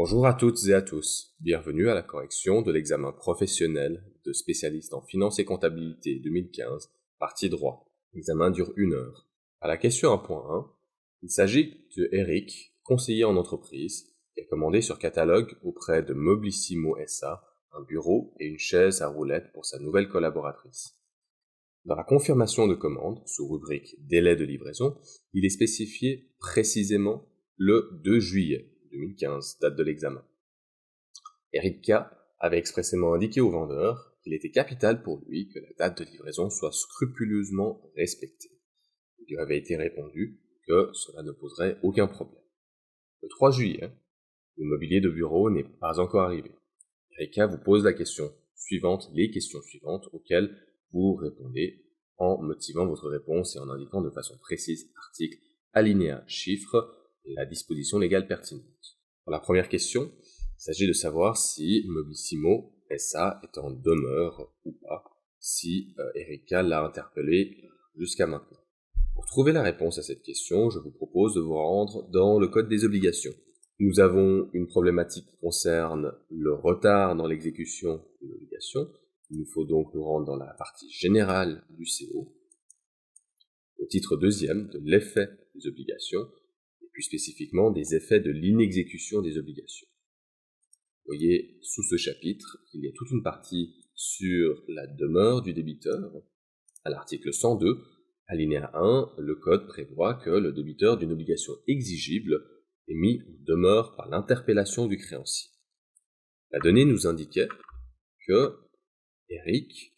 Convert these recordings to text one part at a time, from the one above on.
Bonjour à toutes et à tous, bienvenue à la correction de l'examen professionnel de spécialiste en finance et comptabilité 2015, partie droit. L'examen dure 1 heure. À la question 1.1, il s'agit de Eric, conseiller en entreprise, qui a commandé sur catalogue auprès de Moblissimo SA un bureau et une chaise à roulettes pour sa nouvelle collaboratrice. Dans la confirmation de commande, sous rubrique délai de livraison, il est spécifié précisément le 2 juillet 2015, date de l'examen. Eric K. avait expressément indiqué au vendeur qu'il était capital pour lui que la date de livraison soit scrupuleusement respectée. Il lui avait été répondu que cela ne poserait aucun problème. Le 3 juillet, le mobilier de bureau n'est pas encore arrivé. Eric K. vous pose les questions suivantes auxquelles vous répondez en motivant votre réponse et en indiquant de façon précise, article, alinéa, chiffre, la disposition légale pertinente. Pour la première question, il s'agit de savoir si Moblissimo SA est en demeure ou pas, si Erika l'a interpellé jusqu'à maintenant. Pour trouver la réponse à cette question, je vous propose de vous rendre dans le Code des obligations. Nous avons une problématique qui concerne le retard dans l'exécution de l'obligation. Il nous faut donc nous rendre dans la partie générale du CO, au titre 2e de l'effet des obligations, et plus spécifiquement des effets de l'inexécution des obligations. Vous voyez, sous ce chapitre, il y a toute une partie sur la demeure du débiteur. À l'article 102, alinéa 1, le Code prévoit que le débiteur d'une obligation exigible est mis en demeure par l'interpellation du créancier. La donnée nous indiquait que Eric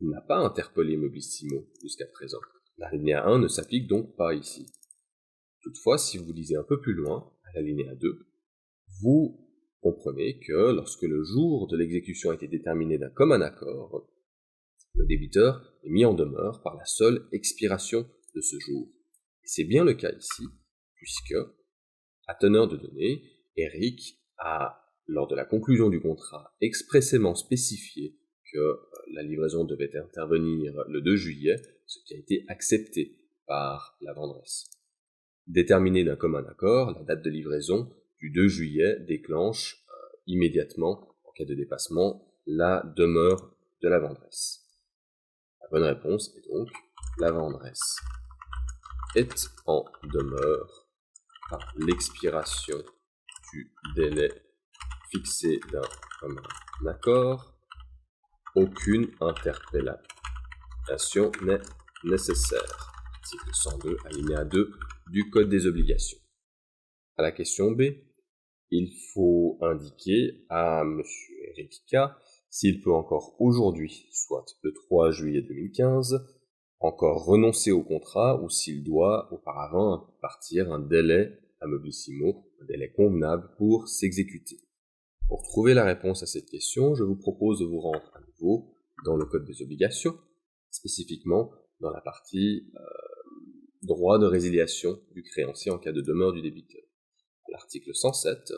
n'a pas interpellé Moblissimo jusqu'à présent. L'alinéa 1 ne s'applique donc pas ici. Toutefois, si vous lisez un peu plus loin, à l'alinéa 2, vous comprenez que lorsque le jour de l'exécution a été déterminé d'un commun accord, le débiteur est mis en demeure par la seule expiration de ce jour. Et c'est bien le cas ici, puisque, à teneur de données, Eric a, lors de la conclusion du contrat, expressément spécifié que la livraison devait intervenir le 2 juillet, ce qui a été accepté par la vendresse. Déterminé d'un commun accord, la date de livraison du 2 juillet déclenche immédiatement, en cas de dépassement, la demeure de la vendresse. La bonne réponse est donc la vendresse est en demeure par l'expiration du délai fixé d'un commun accord. Aucune interpellation n'est nécessaire. Article 102, alinéa 2 du Code des obligations. À la question B, il faut indiquer à M. Eric K. s'il peut encore aujourd'hui, soit le 3 juillet 2015, encore renoncer au contrat ou s'il doit auparavant impartir un délai à Moblissimo, un délai convenable pour s'exécuter. Pour trouver la réponse à cette question, je vous propose de vous rendre à nouveau dans le Code des obligations, spécifiquement dans la partie droit de résiliation du créancier en cas de demeure du débiteur. À l'article 107,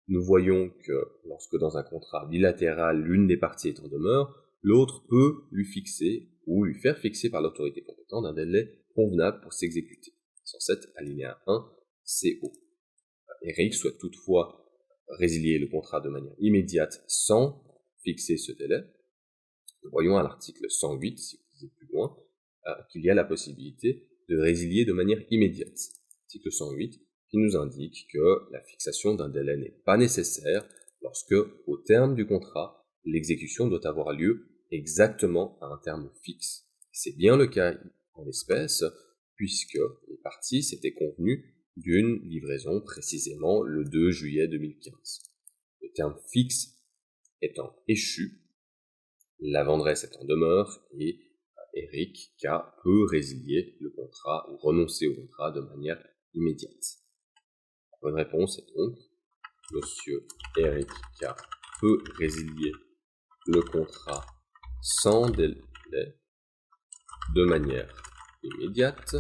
nous voyons que lorsque dans un contrat bilatéral l'une des parties est en demeure, l'autre peut lui fixer ou lui faire fixer par l'autorité compétente un délai convenable pour s'exécuter. 107 alinéa 1 CO. Eric souhaite toutefois résilier le contrat de manière immédiate sans fixer ce délai. Nous voyons à l'article 108, si vous lisez plus loin, qu'il y a la possibilité de résilier de manière immédiate. Article 108 qui nous indique que la fixation d'un délai n'est pas nécessaire lorsque, au terme du contrat, l'exécution doit avoir lieu exactement à un terme fixe. C'est bien le cas en l'espèce, puisque les parties s'étaient convenues d'une livraison précisément le 2 juillet 2015. Le terme fixe étant échu, la vendresse est en demeure et Eric K. peut résilier le contrat ou renoncer au contrat de manière immédiate. La bonne réponse est donc Monsieur Eric K. peut résilier le contrat sans délai de manière immédiate.